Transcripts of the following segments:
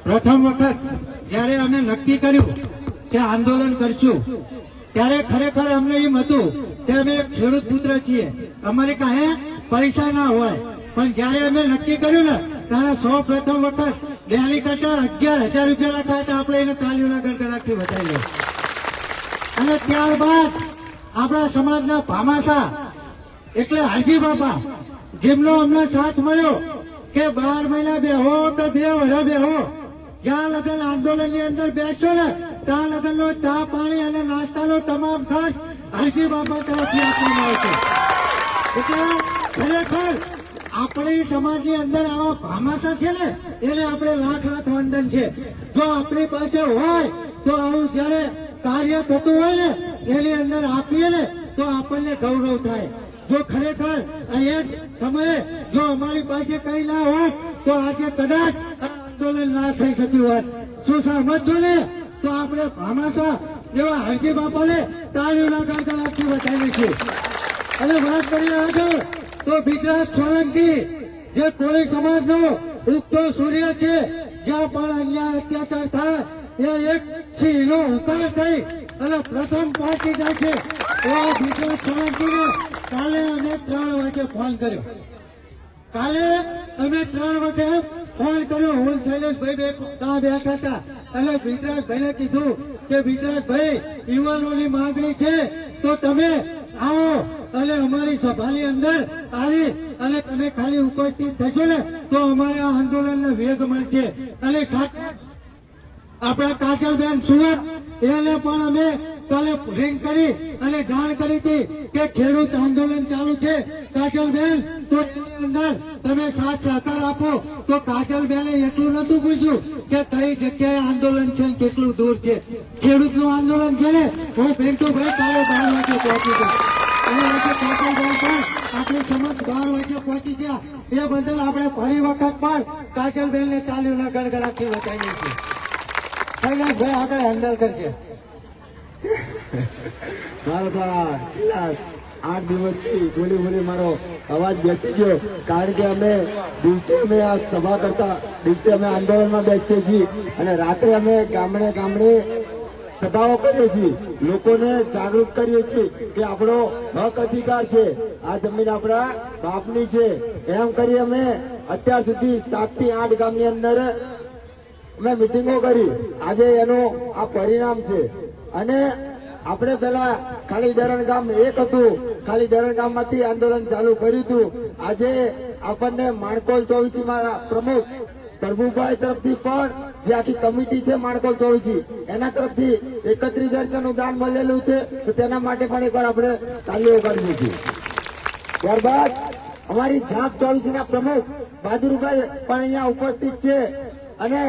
પ્રથમ વખત જયારે અમે નક્કી કર્યું કે આંદોલન કરશું ત્યારે ખરેખર અમને એમ હતું કે અમે ખેડૂત પુત્ર છીએ, અમારી પાસે પૈસા ના હોય, પણ જયારે અમે નક્કી કર્યું ને ત્યારે સૌ પ્રથમ વખત ડેલી કરતા 11,000 રૂપિયા લખાયા હતા. આપણે એને તાલીઓના ગણગણાટથી વધારીએ. અને ત્યારબાદ આપણા સમાજના ભામાસા એટલે હાજી બાપા, જેમનો અમને સાથ મળ્યો કે 12 મહિના બેહો તો 2 વર્ષ બેહો, જ્યાં લગન આંદોલનની અંદર બેસો ને ત્યાં લગનનો ચા પાણી અને નાસ્તાનો તમામ ખર્ચ હાજી બાપા તરફથી આપવામાં આવશે. એટલે ખરેખર આપણી સમાજની અંદર આવા ભામાસા છે ને એને આપણે લાખ લાખ વંદન છે. જો આપણી પાસે હોય તો આવું જયારે કાર્ય થતું હોય ને એની અંદર આપીએ ને તો આપણને ગૌરવ થાય. જો ખરેખર એ સમયે જો અમારી પાસે કઈ ના હોય તો આજે કદાચ આંદોલન ના થઈ શક્યું હોત. શું સહમત છો ને? તો આપણે ભામાસા જેવા હરજી બાપાને તાળીઓના ગણગણાટથી બતાવીએ છીએ. અને વાત કરી રહ્યા છો તો ગુજરાત સોલંકી જે કોળી સમાજનો ઉગતો સૂર્ય છે, જ્યાં પણ અન્યાય અત્યાચાર થાય એ એક સિંહનો હુંકાર થઈ અને પ્રથમ પહોંચી જાય છે. એવા ગુજરાત સોલંકીને કાલે અમે 3 વાગે ફોન કર્યો. કાલે અમે 3 વાગે ફોન કર્યો. હું શૈલેષભાઈ ત્યાં બેઠા હતા અને વિજરાજભાઈને કીધું કે વિજરાજભાઈ, યુવાનોની માંગણી છે તો તમે આવો અને અમારી સભાની અંદર આવી અને તમે ખાલી ઉપસ્થિત થશો ને તો અમારા આંદોલનને વેગ મળશે. અને સાથે આપણા કાજલબેન સુરત એને પણ અમે કાલે રિંગ કરી અને જાણ કરી હતી કે ખેડૂત આંદોલન ચાલુ છે કાજલબેન, તો એની અંદર તમે સાથ સહકાર આપો. તો કાજલબેને એટલું નતું પૂછ્યું કે કઈ જગ્યાએ આંદોલન છે કેટલું દૂર છે. ખેડૂતનું આંદોલન છે ને હું પિન્ટુભાઈ કાલે 12 વાગે પહોંચી ગયો અને આજે કાજલબેન પણ આપણી સમજ 12 વાગે પહોંચી ગયા. એ બદલ આપણે ફરી વખત પણ કાજલબેનને તાલીઓના ગણગણાટથી વધારીએ છીએ. ભાઈ આગળ હેન્ડલ કરશે. મારો તો 8 દિવસથી બોલી મારો અવાજ બેસી ગયો, કારણ કે અમે દિવસે અમે આ સભા કરતા, દિવસે અમે આંદોલનમાં બેસીએ છીએ અને રાત્રે અમે ગામડે સભાઓ કરીએ છીએ, લોકોને જાગૃત કરીએ છીએ કે આપણો હક અધિકાર છે, આ જમીન આપણા બાપની છે. એમ કરી અમે અત્યાર સુધી 7 થી 8 ગામની અંદર અમે મિટિંગો કરી. આજે એનું આ પરિણામ છે. અને આપણે પેલા ખાલી ડરણ ગામ એક હતું, ખાલી ડરણ ગામમાંથી આંદોલન ચાલુ કર્યું હતું. આજે આપણને માણકોલ 24 માં પ્રમુખ પ્રભુભાઈ તરફથી પણ જે આખી કમિટી છે માણકોલ 24 એના તરફથી 31,000 રૂપિયાનું દાન મળેલું છે. તો તેના માટે પણ એકવાર આપણે તાલીઓ કાઢવી છે. ત્યારબાદ અમારી ઝાંપ 24 ના પ્રમુખ બહાદુરભાઈ પણ અહીંયા ઉપસ્થિત છે અને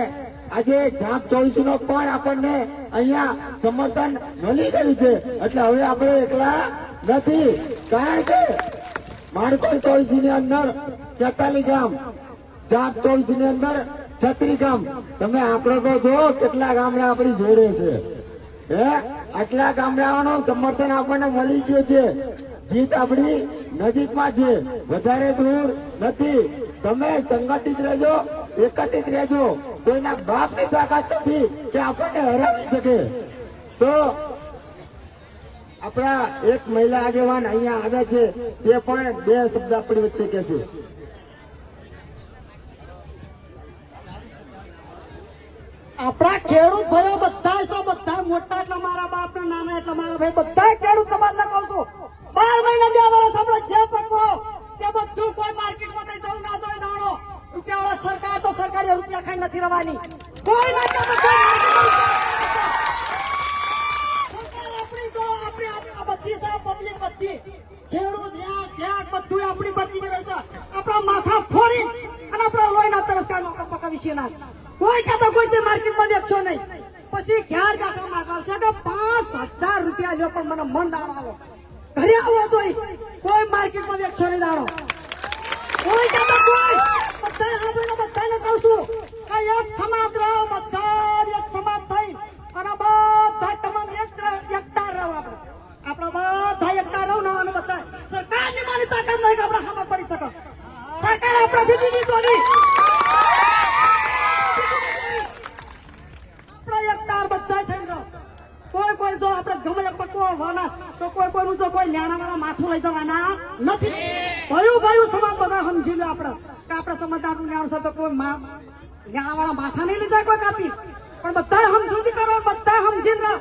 આજે ઝાંપ 24 નો પણ આપણને અહીંયા સમર્થન મળી ગયું છે. એટલે હવે આપણે એકલા નથી, કારણ કે માણકોલ 24 ની અંદર 43 ગામ, ઝાંપ 24 ની અંદર 36 ગામ. તમે આંકડો તો જો કેટલા ગામડા આપણી જોડે છે. આટલા ગામડાઓનું સમર્થન આપણને મળી ગયું છે. જીત આપણી નજીકમાં છે, વધારે દૂર નથી. તમે સંગઠિત રહેજો, એકત્રિત રહેજો. કોઈના બાપની તાકાત નથી કે આપણને હરાવી શકે. તો આપણા એક મહિલા આગેવાન અહીંયા આવે છે, તે પણ 2 શબ્દ આપણી વચ્ચે કહેશે. આપણા ખેડૂત ભાઈઓ બધા છે, બધા મોટા એટલે મારા બાપ ના, નાના એટલે મારા ભાઈ, બધા ખેડૂત સમાજને કહું છું 12 મહિના 2 વર્ષ આપણે જે પકવો તે બધું કોઈ માર્કેટમાં કઈ જવું ના દો. દાણો રૂપિયા સરકાર તો સરકારી રૂપિયા ખાઈ નથી રવાની. કોઈ ના સરકાર આપણી તો આપણી બધી છે, પબ્લિક બધી ખેડૂત બધું આપણી બચી રહેશે. આપણા માથા ફોડી અને આપણા લોહીના તરસ્કાનો પકાવી છે ના. કોઈ કહેતા કોઈ માર્કેટમાં દેખશો નહીં. પછી ઘેર કાઢવા માંગશે કે 5,000 રૂપિયા જો પણ મને મન દાણો આવો ઘરે આવો તો કોઈ માર્કેટમાં દેખશો નહીં દાણો. કોઈ કહેતા કોઈ બધાને કહું છું કે એક સમાજ રહો, બધા એક સમાજ થઈ અને બધા તમામ એકતા રહો. આપણા બધા એકતા રહો ને અને બધા સરકારની માની તાકાત નહીં કે આપણે ખબર પડી શકે. સરકાર આપણા દીદી તો નહીં આપણે ગમે તે પકવો વાના તો કોઈ કોઈનું તો કોઈ ન્યાણાવાળા માથું લઈ જવાના નથી. ભયું સમાજ બધા સમજી લો આપણે કે આપણે સમાજનું ન્યાણ છે તો કોઈ ન્યાણાવાળા માથા નહીં લીધા કોઈ કાપી, પણ બધા સમજૂતી કરો, બધા સમજીને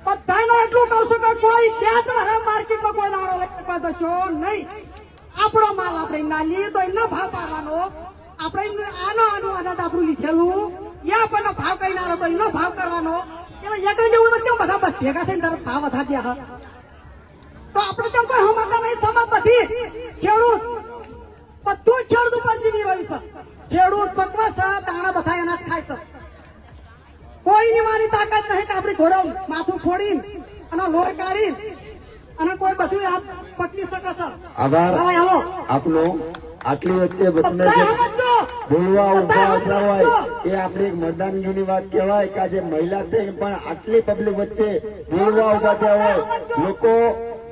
બધાને એટલું કહું છું કે કોઈ ત્યાં તમારા માર્કેટમાં કોઈ નાણો લઈ દેશો નહીં. આપણો માલ આપણે ના લઈએ તો એનો ભાવ પાડવાનો, આપણે આનો આનંદ આપણું લીધેલું યા આપણને ભાવ કઈ ના તો એનો ભાવ કરવાનો. એટલે એક જેવું તો કેમ બધા ભેગા થઈને તરત ભાવ વધા દે તો આપણે કેમ કોઈ સમજતા નહીં. સમાજ બધી ખેડૂત બધું જ ખેડૂત ઉપર જીવી રહ્યું છે. ખેડૂત પકવે છે, દાણા બધા એના જ ખાય છે. કોઈની મારી તાકાત નહીં કે આપણી ઘોડો માથું ફોડી અને લોહી કાઢી અને કોઈ બધું આપ પકડી શકે છે. આભાર હવે હાલો આપનો. આટલી વચ્ચે બધાને બધા જે સમજો. બોલવા ઉભા બધા હોય સમજો. એ આપણી એક મતદાનગીની વાત કહેવાય કે આજે મહિલા છે પણ આટલી પબ્લિક વચ્ચે બોલવા ઉભા થયા હોય, લોકો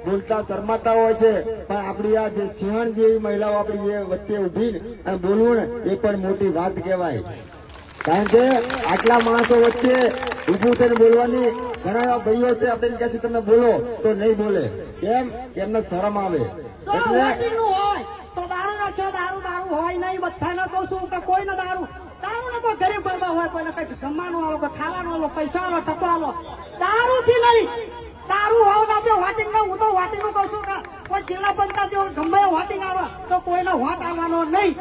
બોલતા શરમાતા હોય છે, પણ આપણી આ જે સિંહણ જેવી મહિલાઓ આપણી જે વચ્ચે ઉભી અને બોલવું ને એ પણ મોટી વાત કહેવાય. કારણ કે આટલા માણસો વચ્ચે ઉભું થઈને બોલવાની ઘણા એવા ભાઈઓ છે આપણે કહે છે તમે બોલો તો નહીં બોલે. કેમ? એમને શરમ આવે. તો વાટીનું હોય તો દારૂ નાખો, દારૂ હોય નહીં. બધાને કહું છું કે કોઈને દારૂ ને કોઈ ગરીબ ગરબા હોય, કોઈને કઈ જમવાનું આલો, કોઈ ખાવાનું આલો, પૈસા આલો, ટકો આલો. દારૂ થી નહીં. દારૂ હોવ ના દે વાટિંગ ના. હું તો વાટિંગ નું કહું છું કે કોઈ જિલ્લા પંચાયત ગમે વાટિંગ આવે તો કોઈનો વાટ આવવાનો નહીં.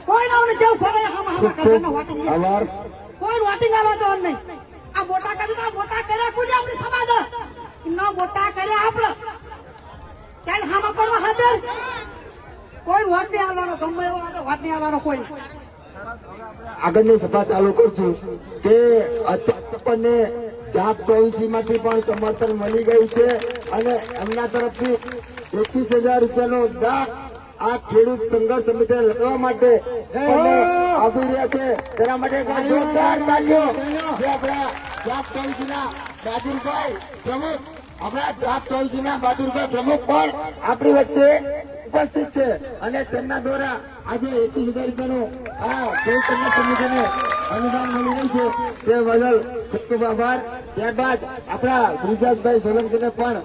કોઈ ના જેવું ફરે આભાર. કોઈ વાટિંગ આવવા જવાનું નહીં. આ મોટા કરી મોટા કર્યા કોઈ આપણી સમાજ ન મોટા કર્યા આપણે ત્યારે હામાં કરવા હાજર. કોઈ વોટ નહીં આવવાનો, ગમે એવો વોટ નહીં આવવાનો કોઈ. આગળની સભા ચાલુ કરશું કે આપણને જાપ 24 માંથી પણ સમર્થન મળી ગયું છે અને એમના તરફથી 21,000 રૂપિયાનો દાન આ ખેડૂત સંઘર્ષ સમિતિને લડવા માટે આવી રહ્યા છે. તેના માટે જોરદાર તાલીઓ. જે આપણા જાપ 24 ના બહાદુરભાઈ પ્રમુખ, આપણા જાપ 24 ના બહાદુરભાઈ પ્રમુખ પણ આપણી વચ્ચે ઉપસ્થિત છે અને તેમના દ્વારા આજે 21,000 રૂપિયાનું આ ખેડૂત સંઘર્ષ સમિતિને અનુદાન મળી રહ્યું છે. તે બદલ ખૂબ ખૂબ આભાર. ત્યારબાદ આપણા બ્રિજરાજભાઈ સોલંકીને પણ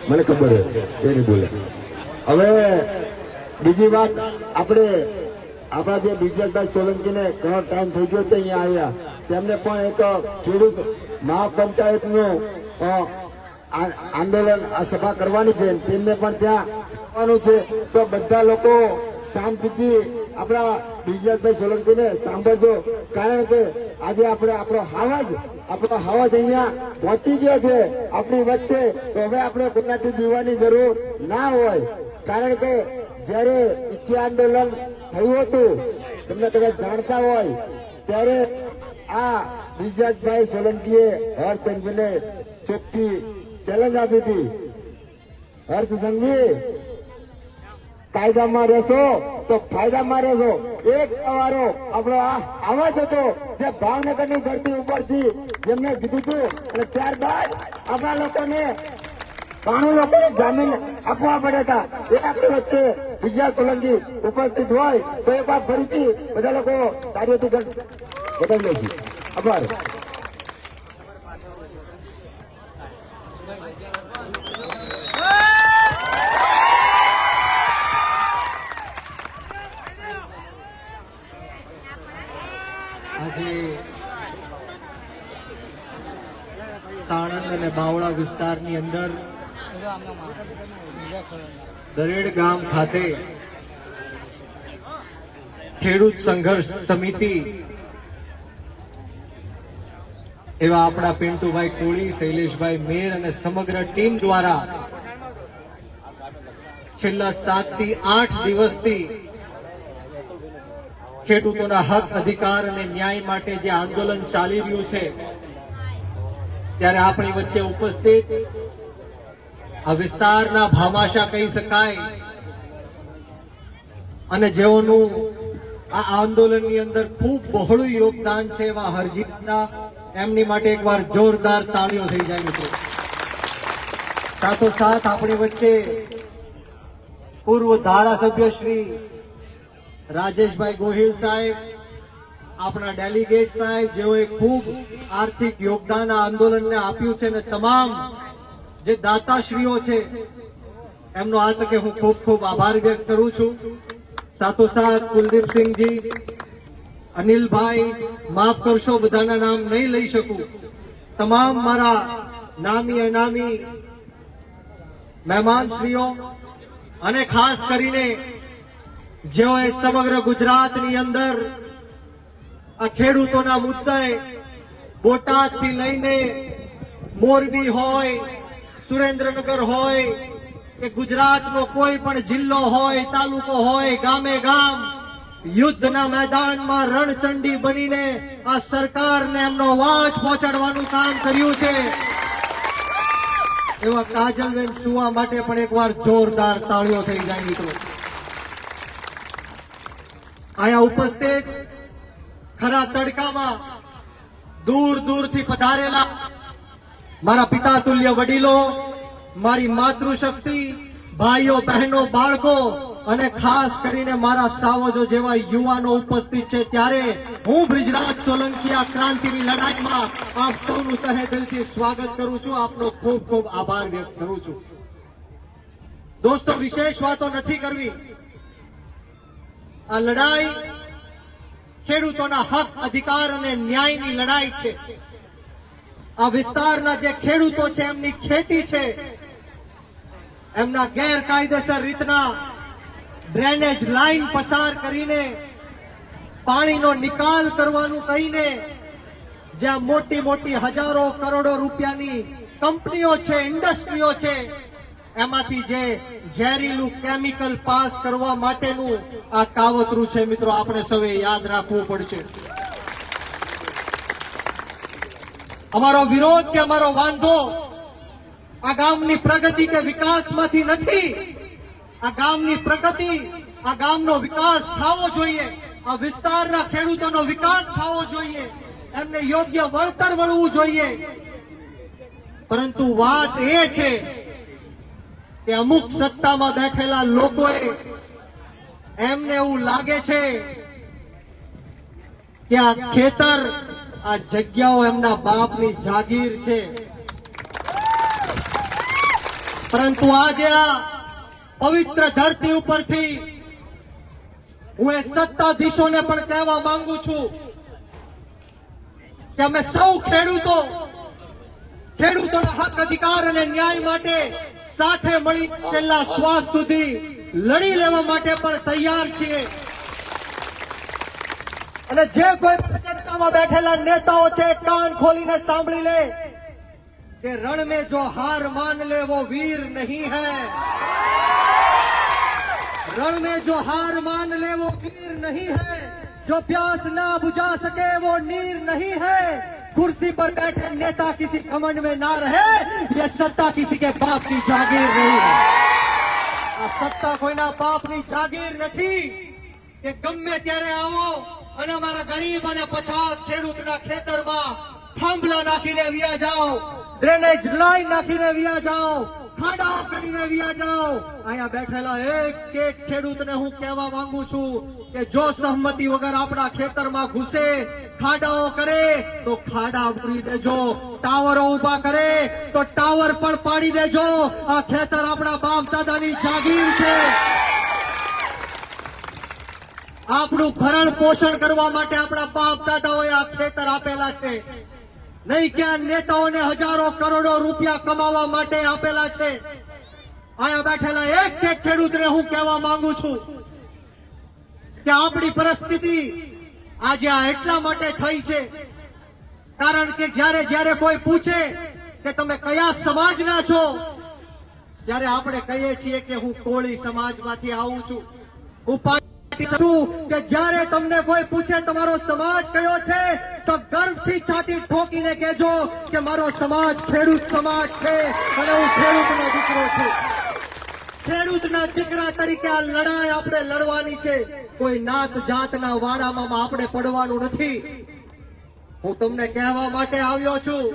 મને ખબર છે એ નહીં બોલે. હવે બીજી વાત, આપણે આપણા જે બ્રિજરાજભાઈ સોલંકીને ઘણો ટાઈમ થઈ ગયો છે અહીંયા આવ્યા, તેમને પણ એક ખેડૂત મહાપંચાયતનું આંદોલન આ સભા કરવાની છે, તેમને પણ ત્યાં આવવાનું છે. તો બધા લોકો શાંતિથી આપણા બ્રિજરાજભાઈ સોલંકીને સાંભળજો, કારણ કે આજે આપણે આપણો હાવજ અહીંયા પહોંચી ગયો છે આપણી વચ્ચે. તો હવે આપણે કોઈનાથી બીવાની જરૂર ના હોય, કારણ કે જયારે ઈચ્છે આંદોલન થયું હતું તમને કદાચ જાણતા હોય, ત્યારે આ બ્રિજરાજભાઈ સોલંકીએ હર્ષ સંઘવીને ચોખ્ખી ચેલેન્જ આપી હતી. હર્ષ સંઘવી, કાયદામાં રહેશો તો ફાયદામાં રહેશો. એક સવારો આપણો આ આવાજ હતો જે ભાવનગરની ધરતી ઉપરથી જેમને કીધું હતું અને ત્યારબાદ આપણા લોકોને 92 લોકોને જામીન આપવા પડ્યા હતા. એ આપણી વચ્ચે બ્રિજરાજ સોલંકી ઉપસ્થિત હોય તો એક વાર ફરીથી બધા લોકો કાર્યોથી બતાવી લઈશું. આભાર. આજે સાણંદ અને બાવળા વિસ્તારની અંદર દરેડ ગામ ખાતે ખેડૂત સંઘર્ષ સમિતિ એવા આપણા પિન્ટુભાઈ કોળી, શૈલેષભાઈ મેર અને સમગ્ર ટીમ દ્વારા છેલ્લા 7 થી 8 દિવસથી ખેડૂતોના હક, અધિકાર અને ન્યાય માટે જે આંદોલન ચાલી રહ્યું છે, ત્યારે આપણી વચ્ચે ઉપસ્થિત આ વિસ્તારના ભામાશા કહી શકાય અને જેઓનું આ આંદોલનની અંદર ખૂબ બહોળું યોગદાન છે એવા હરજીતના, એમની માટે એકવાર જોરદાર તાળીઓ થઈ જાય મિત્રો. સાથોસાથ આપણી વચ્ચે પૂર્વ ધારાસભ્ય શ્રી રાજેશભાઈ ગોહિલ સાહેબ, આપણા ડેલિગેટ સાહેબ, જેઓએ ખૂબ આર્થિક યોગદાન આ આંદોલનને આપ્યું છે, અને તમામ જે દાતાશ્રીઓ છે એમનો આ તકે હું ખૂબ ખૂબ આભાર વ્યક્ત કરું છું. સાથોસાથ કુલદીપસિંહજી, અનિલભાઈ, માફ કરશો બધાના નામ નહીં લઈ શકું, તમામ મારા નામી અનામી મહેમાનશ્રીઓ, અને ખાસ કરીને જેઓએ સમગ્ર ગુજરાતની અંદર આ ખેડૂતોના મુદ્દે બોટાદથી લઈને મોરબી હોય, સુરેન્દ્રનગર હોય કે ગુજરાતનો કોઈ પણ જિલ્લો હોય, તાલુકો હોય, ગામે ગામ યુદ્ધના મેદાનમાં રણચંડી બનીને આ સરકારને એમનો અવાજ પહોંચાડવાનું કામ કર્યું છે. એવા કાજલબેન સુવા માટે પણ એકવાર જોરદાર તાળીઓ થઈ જાય મિત્રો. અહીંયા ઉપસ્થિત ખરા તડકામાં દૂર દૂરથી પધારેલા મારા પિતા તુલ્ય વડીલો, મારી માતૃશક્તિ, ભાઈઓ બહેનો, બાળકો અને ખાસ કરીને મારા સાવજો જેવા યુવાનો ઉપસ્થિત છે, ત્યારે હું બ્રિજરાજ સોલંકી આ ક્રાંતિની લડાઈમાં આપ સૌનું તહે દિલથી સ્વાગત કરું છું. આપનો ખૂબ ખૂબ આભાર વ્યક્ત કરું છું. દોસ્તો, વિશેષ વાતો નથી કરવી. આ લડાઈ ખેડૂતોના હક, અધિકાર અને ન્યાયની લડાઈ છે. આ વિસ્તારના જે ખેડૂતો છે, એમની ખેતી છે, એમના ગેરકાયદેસર રીતના ડ્રેનેજ લાઈન પસાર કરીને પાણીનો નિકાલ કરવાનું કહીને જ્યાં મોટી મોટી હજારો કરોડો રૂપિયાની કંપનીઓ છે, ઇન્ડસ્ટ્રીઓ છે, એમાંથી જે ઝેરીલું કેમિકલ પાસ કરવા માટેનું આ કાવતરું છે મિત્રો, આપણે સૌએ યાદ રાખવું પડશે. અમારો વિરોધ કે અમારો વાંધો આ ગામની પ્રગતિ કે વિકાસમાંથી નથી. આ ગામની પ્રગતિ, આ ગામનો વિકાસ થવો જોઈએ, આ વિસ્તારના ખેડૂતોનો વિકાસ થવો જોઈએ, એમને યોગ્ય વળતર મળવું જોઈએ. પરંતુ વાત એ છે કે અમુક સત્તામાં બેઠેલા લોકોએ એમને એવું લાગે છે કે આ ખેતર, આ જગ્યાઓ એમના બાપની જાગીર છે. પરંતુ આજે આ પવિત્ર ધરતી ઉપરથી હું એ સત્તાધીશોને પણ કહેવા માંગુ છું કે અમે સૌ ખેડૂતોના હક, અધિકાર અને ન્યાય માટે સાથે મળી છેલ્લા શ્વાસ સુધી લડી લેવા માટે પણ તૈયાર છીએ. અને જે કોઈ સત્તામાં બેઠેલા નેતાઓ છે, કાન ખોલીને સાંભળી લે कि रण में जो हार मान ले वो वीर नहीं है. रण में जो हार मान ले वो वीर नहीं है. जो प्यास ना बुझा सके वो नीर नहीं है. कुर्सी पर बैठे नेता किसी घमंड में ना रहे, ये सत्ता किसी के बाप की जागीर नहीं है. આ સત્તા કોઈના બાપની જાગીર નથી કે ગમે ત્યારે આવો અને અમારા ગરીબ અને પછાત ખેડૂતના ખેતરમાં થાંભલા નાખીને વ્યા જાઓ, ડ્રેનેજ લાઈન નાખીને વ્યા જાઓ, ખાડા કરીને વ્યા જાઓ. અહીંયા બેઠેલા એક એક ખેડૂતને હું કહેવા માંગુ છું કે જો સહમતિ વગર આપણા ખેતરમાં ઘૂસે, ખાડાઓ કરે તો ખાડા પૂરી દેજો, ટાવરો ઉભા કરે તો ટાવર પણ પાડી દેજો. આ ખેતર આપણા બાપ દાદાની જાગીર છે. આપણું ભરણ પોષણ કરવા માટે આપણા બાપ દાદાઓએ આ ખેતર આપેલા છે, નહીં કે આ નેતાઓને હજારો કરોડો રૂપિયા કમાવા માટે આપેલા છે. અહીંયા બેઠેલા એક એક ખેડૂતને હું કહેવા માંગુ છું કે આપણી પરિસ્થિતિ આજે આ એટલા માટે થઈ છે કારણ કે જ્યારે જ્યારે કોઈ પૂછે કે તમે કયા સમાજના છો, ત્યારે આપણે કહીએ છીએ કે હું કોળી સમાજમાંથી આવું છું. હું કે જ્યારે તમને કોઈ પૂછે તમારો સમાજ કયો છે તો ગર્વથી છાતી ઠોકીને કહેજો કે મારો સમાજ ખેડૂત સમાજ છે અને હું ખેડૂતનો દીકરો છું. ખેડૂતના દીકરા તરીકે આ લડાઈ આપણે લડવાની છે. કોઈ નાત જાતના વાડામાં આપણે પડવાનું નથી. હું તમને કહેવા માટે આવ્યો છું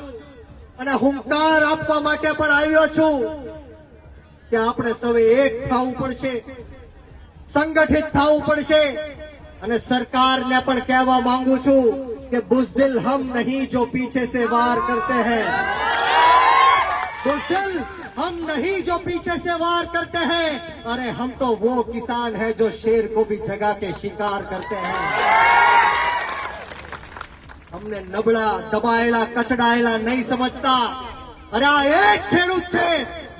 અને હુંકાર આપવા માટે પણ આવ્યો છું કે આપણે સૌએ એક થવું પડશે. સંગઠિત થવું પડશે અને સરકારને પણ કહેવા માંગુ છું કે બુઝદિલ હમ નહીં જો પીછે સે વાર કરતે हैं, बुज़दिल हम नहीं जो पीछे से वार करते हैं, अरे हम तो वो किसान हैं जो शेर को भी जगा के शिकार करते हैं। हमने नबળા દબાયેલા કચડાયેલા નહીં સમજતા। અરે આ એ જ ખેડૂત છે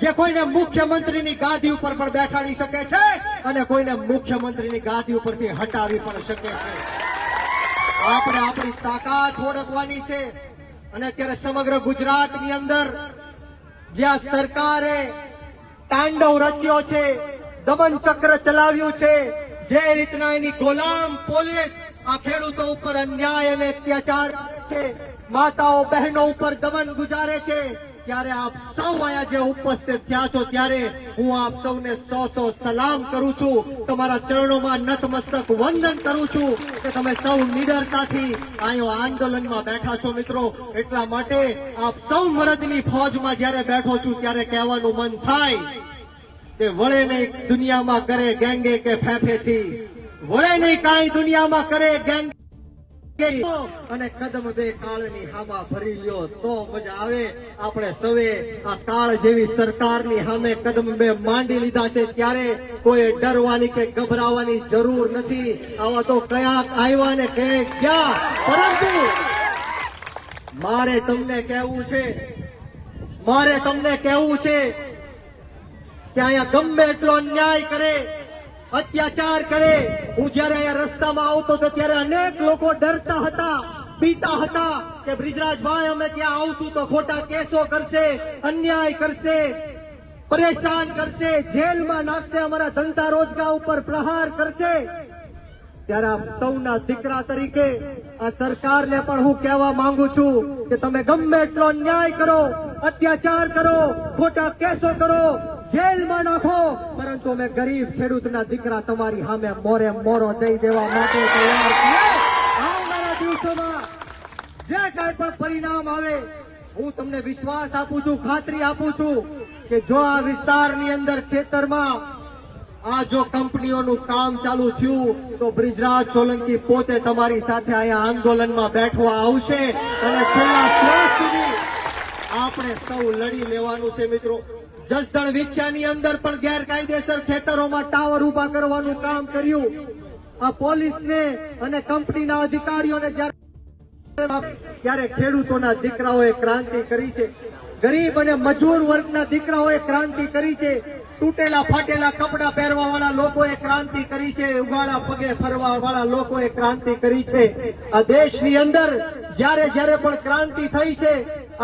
જે કોઈને મુખ્યમંત્રીની ગાદી ઉપર પણ બેઠાડી શકે છે અને કોઈને મુખ્યમંત્રીની ગાદી ઉપરથી હટાવી પણ શકે છે। આપણે આપણી તાકાત ઓળખવાની છે અને અત્યારે સમગ્ર ગુજરાતની અંદર જ્યાં સરકારે તાંડવ રચ્યો છે, દમન ચક્ર ચલાવ્યું છે, જે રીતના એની ગોલામ પોલીસ આ ખેડૂતો ઉપર અન્યાય અને અત્યાચાર છે, માતાઓ બહેનો ઉપર દમન ગુજારે છે, ત્યારે આપ સૌ અહીંયા જે ઉપસ્થિત થયા છો ત્યારે હું આપ સૌને સો સલામ કરું છું, તમારા ચરણોમાં નતમસ્તક વંદન કરું છું કે તમે સૌ નિડરતાથી અહીંયા આંદોલનમાં બેઠા છો મિત્રો। એટલા માટે આપ સૌ મરદની ફોજમાં જ્યારે બેઠો છું ત્યારે કહેવાનું મન થાય કે વળે નહીં દુનિયામાં કરે ગેંગે કે ફેફેથી, વળે નહીં કાંઈ દુનિયામાં કરે ગેંગ અને કદમ બે કાળની હામા ભરી લ્યો તો મજા આવે। આપણે સૌએ આ કાળ જેવી સરકારની સામે કદમ બે માંડી લીધા છે ત્યારે કોઈ ડરવાની કે ગભરાવાની જરૂર નથી। આવા તો કયા આવ્યા ને કે ગયા, પરંતુ મારે તમને કહેવું છે કે અહીંયા ગમે એટલો અન્યાય કરે, અત્યાચાર કરે, હું જયારે અહીંયા રસ્તામાં આવતો હતો ત્યારે અનેક લોકો ડરતા હતા, બીતા હતા કે બ્રિજરાજભાઈ અમે ત્યાં આવશું તો ખોટા કેસો કરશે, અન્યાય કરશે, પરેશાન કરશે, જેલમાં નાખશે, અમારા ધંધા રોજગાર ઉપર પ્રહાર કરશે। ત્યારે આપ સૌના દીકરા તરીકે આ સરકારને પણ હું કહેવા માંગુ છું કે તમે ગમે એટલો અન્યાય કરો, અત્યાચાર કરો, ખોટા કેસો કરો, જેલમાં નાખો, પરંતુ અમે ગરીબ ખેડૂતના દીકરા તમારી સામે મોરે મોરો દઈ દેવા માટે તૈયાર છીએ। આવનારા દિવસોમાં જે કઈ પણ પરિણામ આવે હું તમને વિશ્વાસ આપું છું, ખાતરી આપું છું કે જો આ વિસ્તારની અંદર ખેતરમાં આ જો કંપનીઓનું કામ ચાલુ થયું તો બ્રિજરાજ સોલંકી પોતે તમારી સાથે અહીંયા આંદોલનમાં બેઠવા આવશે અને છેલ્લા શ્વાસ સુધી આપણે સૌ લડી લેવાનું છે મિત્રો। જસદણ વિછિયાની અંદર પણ ગેરકાયદેસર ખેતરોમાં ટાવર ઉભા કરવાનું કામ કર્યું। આ પોલીસને અને કંપનીના અધિકારીઓને ત્યારે ખેડૂતોના દીકરાઓએ ક્રાંતિ કરી છે, ગરીબ અને મજૂર વર્ગના દીકરાઓએ ક્રાંતિ કરી છે, તૂટેલા ફાટેલા કપડા પહેરવા વાળા લોકોએ ક્રાંતિ કરી છે, ઉગાડા પગે ફરવા વાળા લોકોએ ક્રાંતિ કરી છે। આ દેશની અંદર જ્યારે જ્યારે પણ ક્રાંતિ થઈ છે,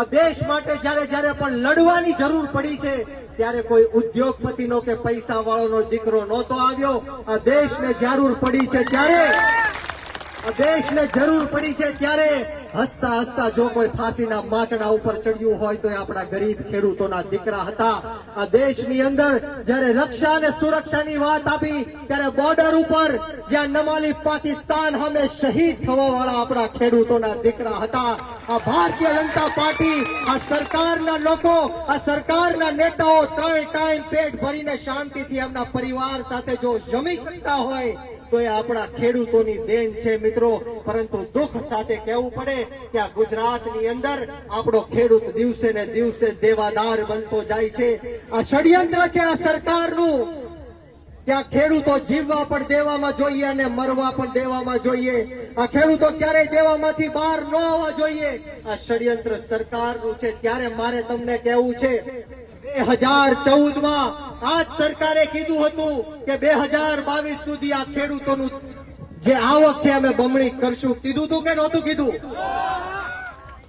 આ દેશ માટે જ્યારે પણ લડવાની જરૂર પડી છે ત્યારે કોઈ ઉદ્યોગપતિનો કે પૈસા વાળાનો દીકરો નહોતો આવ્યો। આ દેશને જરૂર પડી છે ત્યારે હસતા હસતા જો કોઈ ફાંસીના માચડા ઉપર ચડ્યું હોય તો એ આપણા ગરીબ ખેડૂતોના દીકરા હતા। આ દેશની અંદર જ્યારે રક્ષા અને સુરક્ષાની વાત આપી ત્યારે બોર્ડર ઉપર જ્યાં નમાલી પાકિસ્તાન સામે શહીદ થવા વાળા આપણા ખેડૂતોના દીકરા હતા। આ ભારતીય જનતા પાર્ટી, આ સરકારના લોકો, આ સરકારના નેતાઓ 3 ટાઈમ પેટ ભરીને શાંતિથી એમના પરિવાર સાથે જો જમી શકતા હોય તો એ આપણા ખેડૂતોની દેન છે મિત્રો। પરંતુ દુઃખ સાથે કહેવું પડે કે આ ગુજરાતની અંદર આપણો ખેડૂત દિવસે ને દિવસે દેવાદાર બનતો જાય છે। આ ષડયંત્ર છે આ સરકારનું, ત્યાં ખેડૂતો જીવવા પણ દેવામાં જોઈએ અને મરવા પણ દેવામાં જોઈએ। આ ખેડૂતો ક્યારેય દેવામાંથી બહાર ન આવવા જોઈએ। આ ષડયંત્ર સરકારનું છે। ત્યારે મારે તમને કહેવું છે 2014માં આ જ સરકારે કીધું હતું કે 2022 સુધી આ ખેડૂતોનું જે આવક છે અમે બમણી કરશું। કીધું તું કે નહોતું કીધું?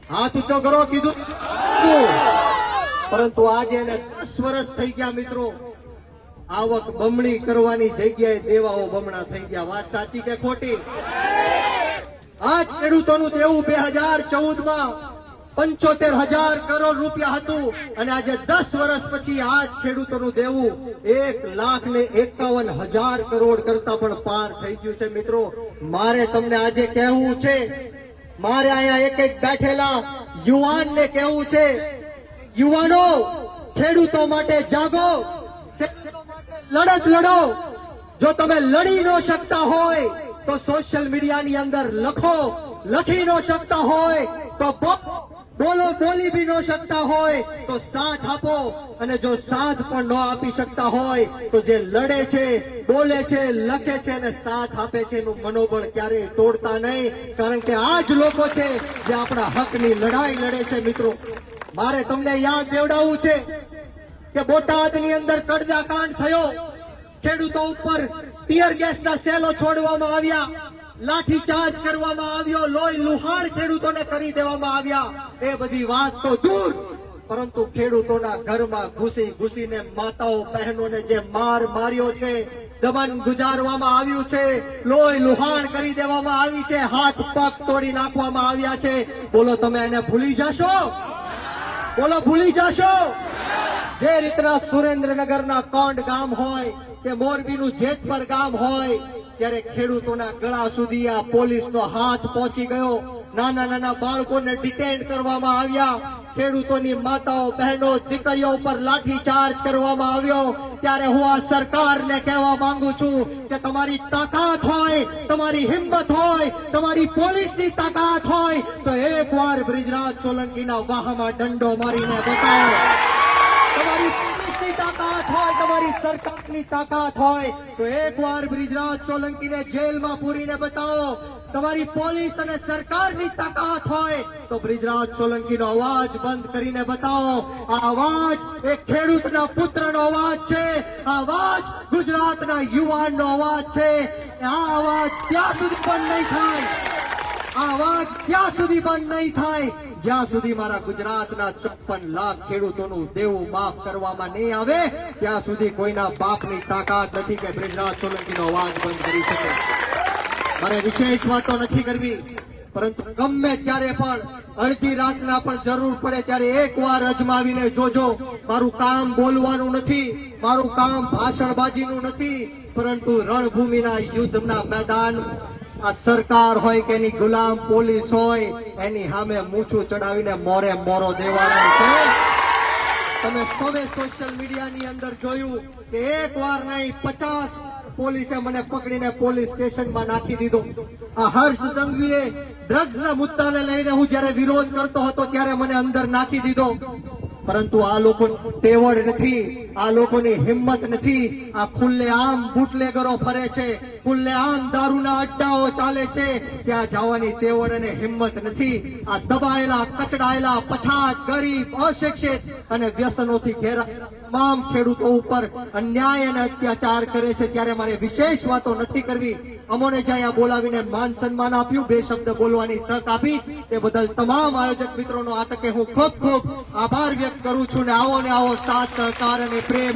હાથ ઊંચો કરો, કીધું। પરંતુ આજે એને 10 વર્ષ થઈ ગયા મિત્રો, આવક બમણી કરવાની જગ્યાએ દેવાઓ બમણા થઈ ગયા। વાત સાચી કે ખોટી? આ જ ખેડૂતોનું દેવું 2014માં 75,000 કરોડ રૂપિયા હતું અને આજે 10 વર્ષ પછી આ જ ખેડૂતોનું દેવું 1,51,000 કરોડ કરતા પણ પાર થઈ ગયું છે મિત્રો। મારે તમને આજે કહેવું છે, મારે અહીંયા એક બેઠેલા યુવાનને કહેવું છે, યુવાનો ખેડૂતો માટે જાગો, લડત લડો, જો તમે લડી ન શકતા હોય તો સોશિયલ મીડિયાની અંદર લખો, લખી ન શકતા હોય તો બોલો, બોલી બી ન શકતા હોય તો સાથ આપો, અને જો સાથ પણ ન આપી શકતા હોય તો જે લડે છે, બોલે છે, લખે છે અને સાથ આપે છે એનું મનોબળ ક્યારેય તોડતા નહીં, કારણ કે આ જ લોકો છે જે આપણા હકની લડાઈ લડે છે. મિત્રો, મારે તમને યાદ દેવડાવવું છે કે બોટાદની અંદર કડદાકાંડ થયો, ખેડૂતો ઉપર ટીયર ગેસના સેલો છોડવામાં આવ્યા, લાઠીચાર્જ કરવામાં આવ્યો, લોહી લુહાણ ખેડૂતોને કરી દેવામાં આવ્યા. એ બધી વાત તો દૂર, પરંતુ ખેડૂતોના ઘરમાં ઘૂસી ઘૂસીને માતાઓ બહેનોને જે માર્યો છે, દમન ગુજારવામાં આવ્યું છે, લોહી લુહાણ કરી દેવામાં આવી છે, હાથ પગ તોડી નાખવામાં આવ્યા છે. બોલો, તમે એને ભૂલી જશો? બોલો, ભૂલી જશો? જે રીતના સુરેન્દ્રનગરના કોંડ ગામ હોય કે મોરબીનું જેતપર ગામ હોય, ત્યારે ખેડૂતોના ગળા સુધી આ પોલીસનો હાથ પહોંચી ગયો, નાના નાના બાળકોને ડિટેન કરવામાં આવ્યા, ખેડૂતોની માતાઓ બહેનો દીકરીઓ ઉપર લાઠીચાર્જ કરવામાં આવ્યો. ત્યારે હું આ સરકારને કહેવા માંગુ છું કે તમારી તાકાત હોય, તમારી હિંમત હોય, તમારી પોલીસની તાકાત હોય તો એકવાર બ્રિજરાજ સોલંકીના વાહમાં દંડો મારીને બતાવો. તમારી પોલીસની તાકાત હોય, તમારી સરકારની તાકાત હોય તો એકવાર બ્રિજરાજ સોલંકીને જેલમાં પૂરીને બતાવો. તમારી પોલીસ અને સરકારની તાકાત હોય તો બ્રિજરાજ સોલંકીનો અવાજ બંધ કરીને બતાવો. આ અવાજ એક ખેડૂતના પુત્રનો અવાજ છે, આ અવાજ ગુજરાતના યુવાનનો અવાજ છે. આ અવાજ ત્યાં સુધી બંધ નહીં થાય, આ અવાજ ત્યાં સુધી બંધ નહીં થાય જ્યાં સુધી મારા ગુજરાતના 54 લાખ ખેડૂતોનું દેવું માફ કરવામાં નહીં આવે, ત્યાં સુધી કોઈના બાપની તાકાત નથી કે બ્રિજરાજ સોલંકીનો અવાજ બંધ કરી શકે. મારે વિશેષ વાતો નથી કરવી, પરંતુ ગમે ત્યારે પણ અડધી રાતના પણ જરૂર પડે ત્યારે એકવાર અજમાવીને જોજો. મારું કામ બોલવાનું નથી, મારું કામ ભાષણબાજીનું નથી, પરંતુ રણભૂમિના યુદ્ધના મેદાન આ સરકાર હોય કે એની ગુલામ પોલીસ હોય, એની સામે મૂછું ચડાવીને મોરે મોરો દેવાનો છે. તમે સૌએ સોશિયલ મીડિયાની અંદર જોયું કે એક વાર નહીં 50 પોલીસે મને પકડીને પોલીસ સ્ટેશનમાં નાખી દીધો. આ હર્ષ સંઘવીએ ડ્રગ્સના મુદ્દાને લઈને હું જયારે વિરોધ કરતો હતો ત્યારે મને અંદર નાખી દીધો. પરંતુ આ લોકોની તેવડ નથી, આ લોકોની હિંમત નથી. આ ખુલ્લેઆમ બુટલેગરો ફરે છે, ખુલ્લેઆમ દારૂના અડ્ડાઓ ચાલે છે, ત્યાં જવાની તેવડ અને હિંમત નથી. આ દબાયેલા, કચડાયેલા, પછાત, ગરીબ, અશિક્ષિત અને વ્યસનોથી ઘેરાયેલા તમામ ખેડૂતો ઉપર અન્યાય અને અત્યાચાર કરે છે. ત્યારે મારે વિશેષ વાતો નથી કરવી. અમોને જ્યાં બોલાવીને માન સન્માન આપ્યું, બે શબ્દ બોલવાની તક આપી, તે બદલ તમામ આયોજક મિત્રોનો આ તકે હું ખૂબ ખૂબ આભાર વ્યક્ત કરું છું. ને આવો સાથ, સહકાર અને પ્રેમ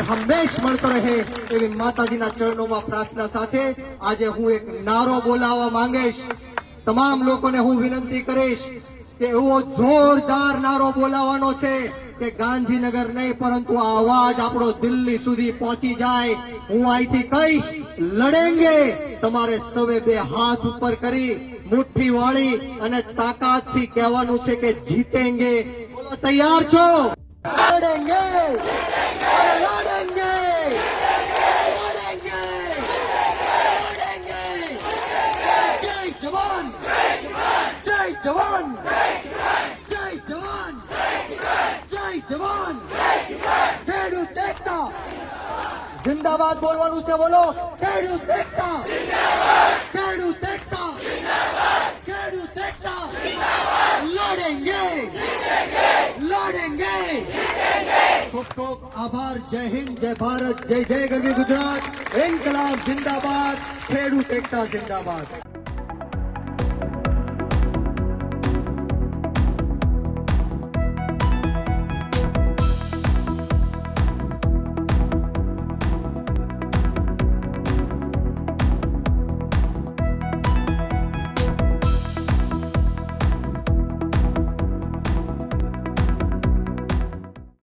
હંમેશ મળતો રહે એવી માતાજીના ચરણોમાં પ્રાર્થના સાથે આજે હું એક નારો બોલાવવા માંગીશ. તમામ લોકોને હું વિનંતી કરીશ કે એવો જોરદાર નારો બોલાવવાનો છે કે ગાંધીનગર નહીં પરંતુ આ અવાજ આપણો દિલ્હી સુધી પહોંચી જાય. હું અહીંથી કહીશ, લડેંગે. તમારે સૌએ બે હાથ ઉપર કરી મુઠ્ઠી વાળી અને તાકાતથી કહેવાનું છે કે જીતેંગે. બોલો, તૈયાર છો? લડેંગે, લડેંગે, લડેંગે, લડેંગે. જય જવાન, જય જવાન, જય જવાન, જય જવાન. ખેડૂત એકતા જિંદાબાદ બોલવાનું છે. બોલો, ખેડૂત એકતા, ખેડૂત એકતા, ખેડૂત એકતા. લડેંગે, લડેંગે. ખૂબ ખૂબ આભાર. જય હિન્દ, જય ભારત, જય જય ગરવી ગુજરાત. ઇન્કલાબ જિંદાબાદ, ખેડૂત એકતા જિંદાબાદ.